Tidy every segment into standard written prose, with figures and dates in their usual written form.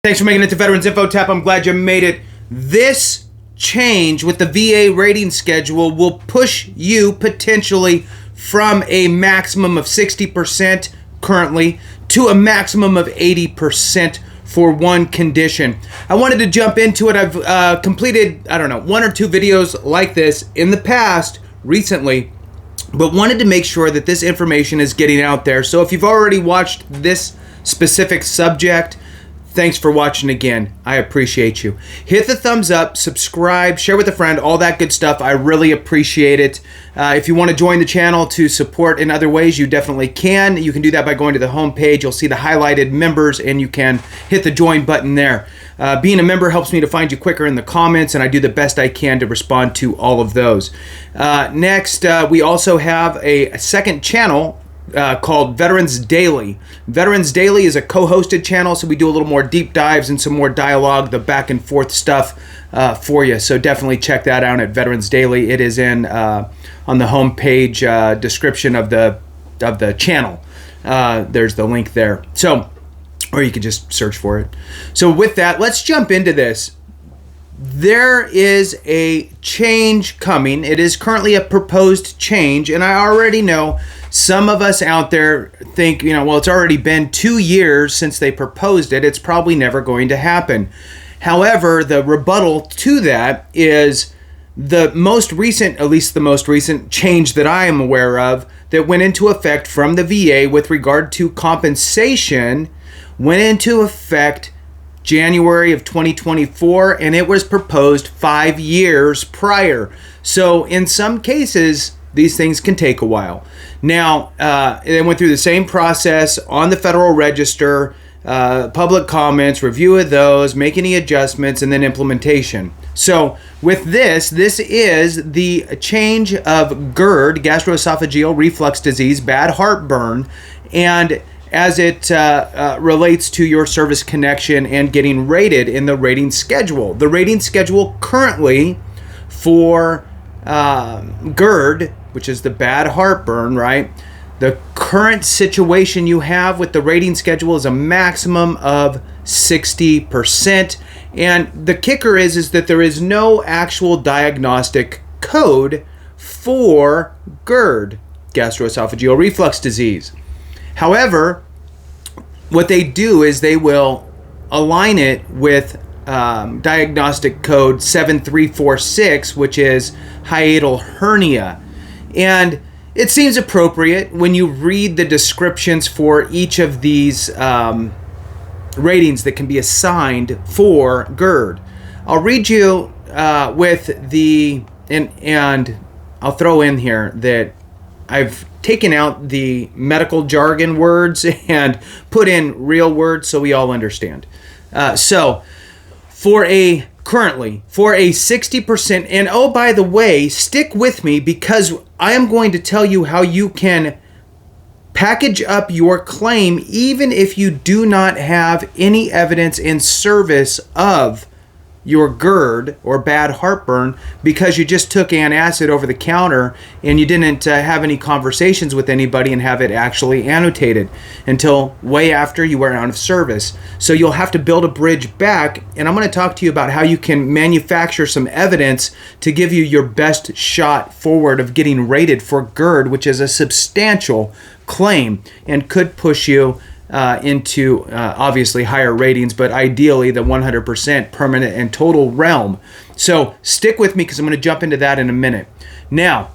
Thanks for making it to Veterans Info Tap. I'm glad you made it. This change with the VA rating schedule will push you potentially from a maximum of 60% currently to a maximum of 80% for one condition. I wanted to jump into it. I've completed, one or two videos like this in the past recently, but wanted to make sure that this information is getting out there. So if you've already watched this specific subject, thanks for watching again. I appreciate you. Hit the thumbs up, subscribe, share with a friend, all that good stuff. I really appreciate it. If you want to join the channel to support in other ways, you definitely can. You can do that by going to the home page. You'll see the highlighted members and you can hit the join button there. Being a member helps me to find you quicker in the comments, and I do the best I can to respond to all of those. Next, we also have a second channel called Veterans Daily. Veterans Daily is a co-hosted channel, so we do a little more deep dives and some more dialogue, the back and forth stuff for you. So definitely check that out at Veterans Daily. It is in on the homepage description of the channel. There's the link there. So, or you can just search for it. So with that, let's jump into this. There is a change coming. It is currently a proposed change, and I already know some of us out there think, well, it's already been 2 years since they proposed it. It's probably never going to happen. However, the rebuttal to that is the most recent, at least the most recent change that I am aware of that went into effect from the VA with regard to compensation went into effect January of 2024, and it was proposed 5 years prior. So in some cases, these things can take a while. Now, they went through the same process on the Federal Register, public comments, review of those, make any adjustments, and then implementation. So with this is the change of GERD, gastroesophageal reflux disease, bad heartburn, and as it relates to your service connection and getting rated in the rating schedule. The rating schedule currently for GERD, which is the bad heartburn, right? The current situation you have with the rating schedule is a maximum of 60%. And the kicker is that there is no actual diagnostic code for GERD, gastroesophageal reflux disease. However, what they do is they will align it with diagnostic code 7346, which is hiatal hernia. And it seems appropriate when you read the descriptions for each of these ratings that can be assigned for GERD. I'll read you with the, and I'll throw in here that I've taken out the medical jargon words and put in real words so we all understand. So for a 60%, and oh, by the way, stick with me because I am going to tell you how you can package up your claim even if you do not have any evidence in service of your GERD or bad heartburn because you just took antacid over the counter and you didn't have any conversations with anybody and have it actually annotated until way after you were out of service. So you'll have to build a bridge back, and I'm going to talk to you about how you can manufacture some evidence to give you your best shot forward of getting rated for GERD, which is a substantial claim and could push you into obviously higher ratings, but ideally the 100% permanent and total realm. So stick with me because I'm going to jump into that in a minute. Now,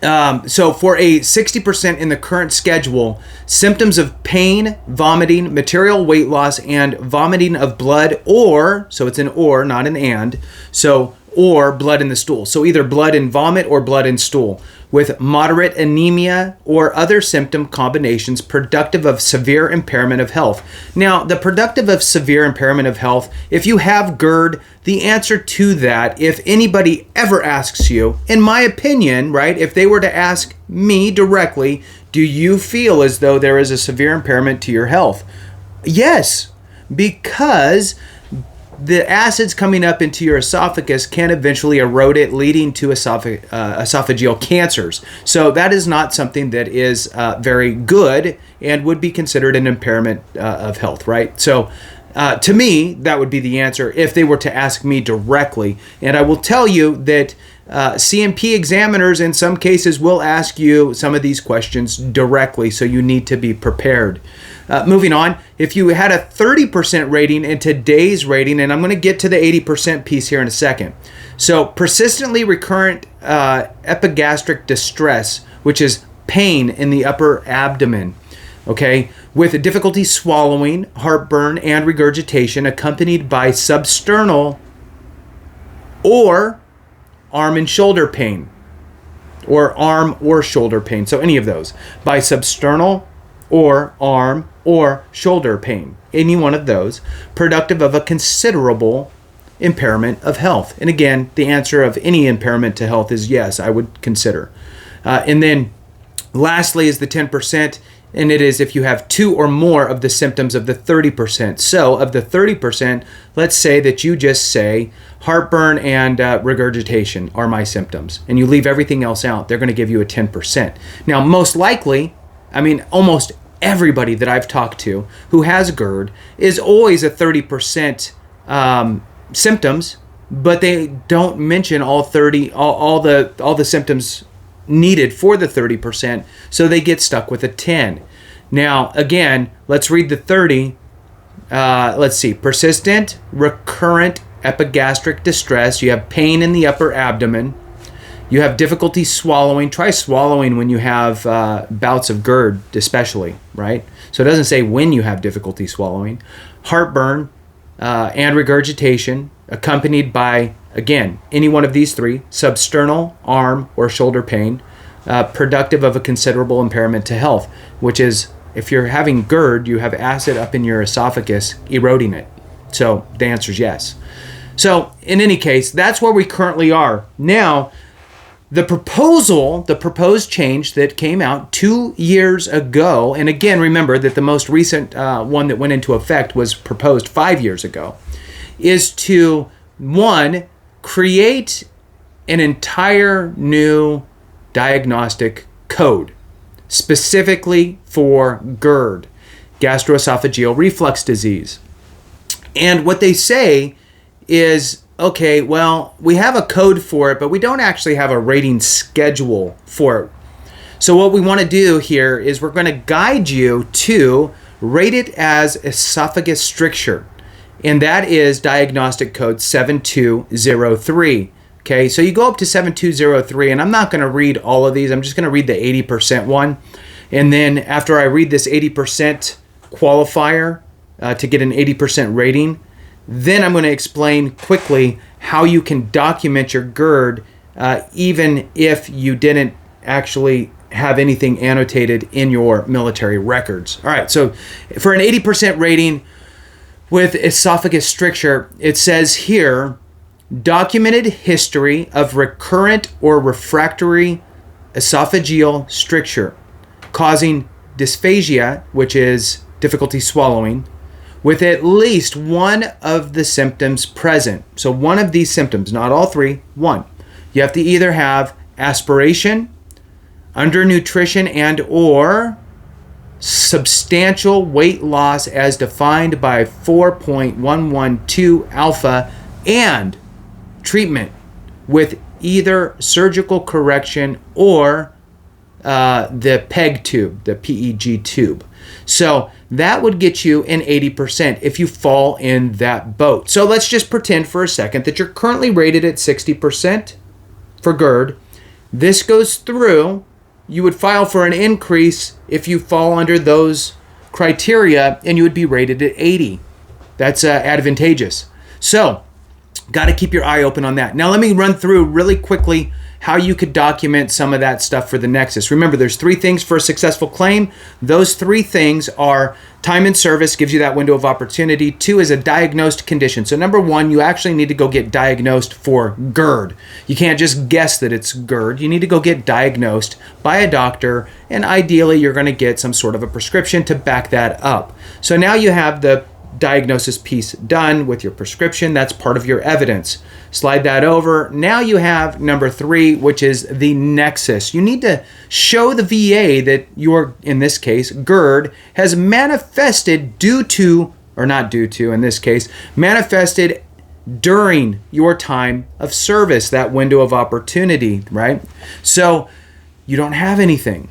so for a 60% in the current schedule, symptoms of pain, vomiting, material weight loss, and vomiting of blood, or, so it's an or, not an and, so or blood in the stool. So either blood in vomit or blood in stool, with moderate anemia or other symptom combinations productive of severe impairment of health. Now, the productive of severe impairment of health, if you have GERD, the answer to that, if anybody ever asks you, in my opinion, right, if they were to ask me directly, do you feel as though there is a severe impairment to your health? Yes, because the acids coming up into your esophagus can eventually erode it, leading to esophageal cancers. So that is not something that is very good and would be considered an impairment of health, right? So To me, that would be the answer if they were to ask me directly. And I will tell you that CMP examiners in some cases will ask you some of these questions directly, so you need to be prepared. Moving on, if you had a 30% rating in today's rating, and I'm going to get to the 80% piece here in a second. So persistently recurrent epigastric distress, which is pain in the upper abdomen, okay, with difficulty swallowing, heartburn, and regurgitation accompanied by substernal or arm and shoulder pain, or arm or shoulder pain. So any of those. By substernal or arm or shoulder pain. Any one of those. Productive of a considerable impairment of health. And again, the answer of any impairment to health is yes, I would consider. And then lastly is the 10%. And it is if you have 2 or more of the symptoms of the 30%. So of the 30%, let's say that you just say heartburn and regurgitation are my symptoms, and you leave everything else out. They're going to give you a 10%. Now, most likely, I mean, almost everybody that I've talked to who has GERD is always a 30% symptoms, but they don't mention all the symptoms needed for the 30%, so they get stuck with a 10. Now, again, let's read the 30. Let's see. Persistent, recurrent epigastric distress. You have pain in the upper abdomen. You have difficulty swallowing. Try swallowing when you have bouts of GERD, especially, right? So it doesn't say when you have difficulty swallowing. Heartburn and regurgitation, accompanied by, again, any one of these 3, substernal, arm, or shoulder pain, productive of a considerable impairment to health, which is, if you're having GERD, you have acid up in your esophagus eroding it. So the answer is yes. So in any case, that's where we currently are. Now, the proposed change that came out 2 years ago, and again, remember that the most recent one that went into effect was proposed 5 years ago, is to, 1, create an entire new diagnostic code specifically for GERD, gastroesophageal reflux disease. And what they say is, okay, well, we have a code for it, but we don't actually have a rating schedule for it. So what we want to do here is we're going to guide you to rate it as esophagus stricture. And that is diagnostic code 7203. Okay, so you go up to 7203, and I'm not going to read all of these. I'm just going to read the 80% one. And then after I read this 80% qualifier to get an 80% rating, then I'm going to explain quickly how you can document your GERD even if you didn't actually have anything annotated in your military records. All right, so for an 80% rating with esophagus stricture, it says here, documented history of recurrent or refractory esophageal stricture causing dysphagia, which is difficulty swallowing, with at least one of the symptoms present. So one of these symptoms, not all 3, one. You have to either have aspiration, undernutrition, and or substantial weight loss as defined by 4.112 alpha, and treatment with either surgical correction or the PEG tube, the PEG tube. So that would get you an 80% if you fall in that boat. So let's just pretend for a second that you're currently rated at 60% for GERD. This goes through. You would file for an increase if you fall under those criteria, and you would be rated at 80. That's advantageous. So got to keep your eye open on that. Now let me run through really quickly how you could document some of that stuff for the Nexus. Remember, there's 3 things for a successful claim. Those 3 things are time in service, gives you that window of opportunity. 2 is a diagnosed condition. So number 1, you actually need to go get diagnosed for GERD. You can't just guess that it's GERD. You need to go get diagnosed by a doctor, and ideally you're going to get some sort of a prescription to back that up. So now you have the diagnosis piece done with your prescription. That's part of your evidence. Slide that over. Now you have number 3, which is the Nexus. You need to show the VA that your, in this case, GERD, has manifested due to or not due to in this case, manifested during your time of service, that window of opportunity, right? So you don't have anything.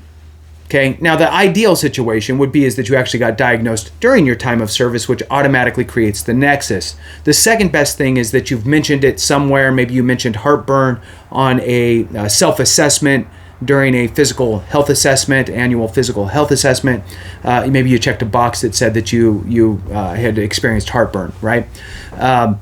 Okay, now the ideal situation would be is that you actually got diagnosed during your time of service, which automatically creates the nexus. The second best thing is that you've mentioned it somewhere. Maybe you mentioned heartburn on a self-assessment during a physical health assessment, annual physical health assessment. Maybe you checked a box that said that you had experienced heartburn, right? That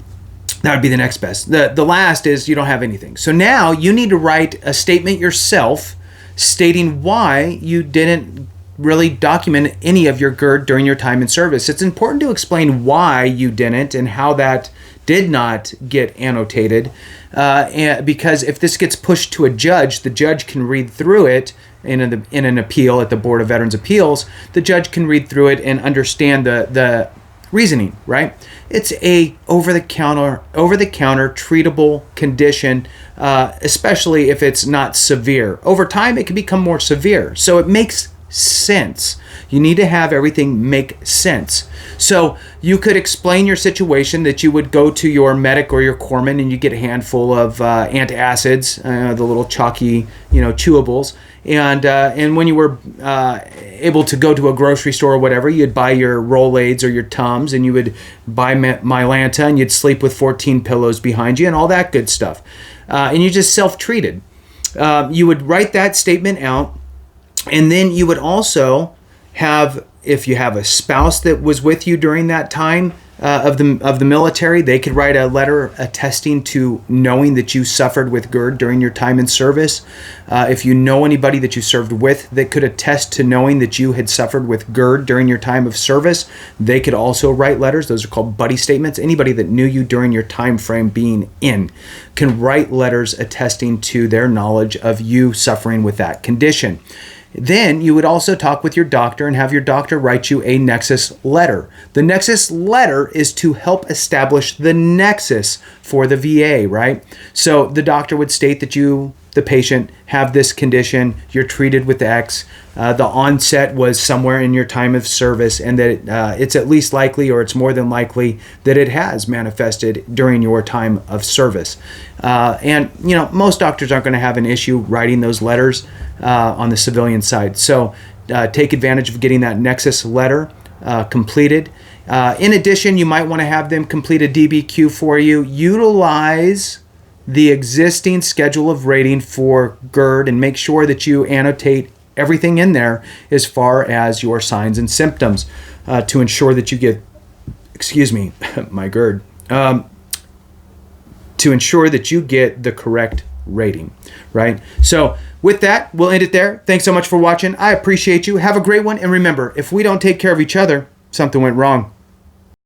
would be the next best. The last is you don't have anything. So now you need to write a statement yourself stating why you didn't really document any of your GERD during your time in service. It's important to explain why you didn't and how that did not get annotated, because if this gets pushed to a judge, the judge can read through it in an appeal at the Board of Veterans Appeals. The judge can read through it and understand the reasoning, right? It's a over-the-counter treatable condition, especially if it's not severe. Over time, it can become more severe. So it makes sense. You need to have everything make sense. So you could explain your situation that you would go to your medic or your corpsman and you get a handful of antacids, the little chalky, chewables. And when you were able to go to a grocery store or whatever, you'd buy your Rolaids or your Tums, and you would buy Mylanta, and you'd sleep with 14 pillows behind you and all that good stuff. And you just self-treated. You would write that statement out, and then you would also have, if you have a spouse that was with you during that time of the military, they could write a letter attesting to knowing that you suffered with GERD during your time in service. If you know anybody that you served with that could attest to knowing that you had suffered with GERD during your time of service, they could also write letters. Those are called buddy statements. Anybody that knew you during your time frame being in can write letters attesting to their knowledge of you suffering with that condition. Then you would also talk with your doctor and have your doctor write you a Nexus Letter. The Nexus Letter is to help establish the nexus for the VA, right? So the doctor would state that you, the patient, have this condition, you're treated with X, the onset was somewhere in your time of service, and that it's at least likely, or it's more than likely, that it has manifested during your time of service. And most doctors aren't going to have an issue writing those letters on the civilian side. So take advantage of getting that Nexus Letter completed. In addition, you might want to have them complete a DBQ for you. Utilize the existing schedule of rating for GERD and make sure that you annotate everything in there as far as your signs and symptoms to ensure that you get, my GERD, to ensure that you get the correct rating, right? So with that, we'll end it there. Thanks so much for watching. I appreciate you. Have a great one. And remember, if we don't take care of each other, something went wrong.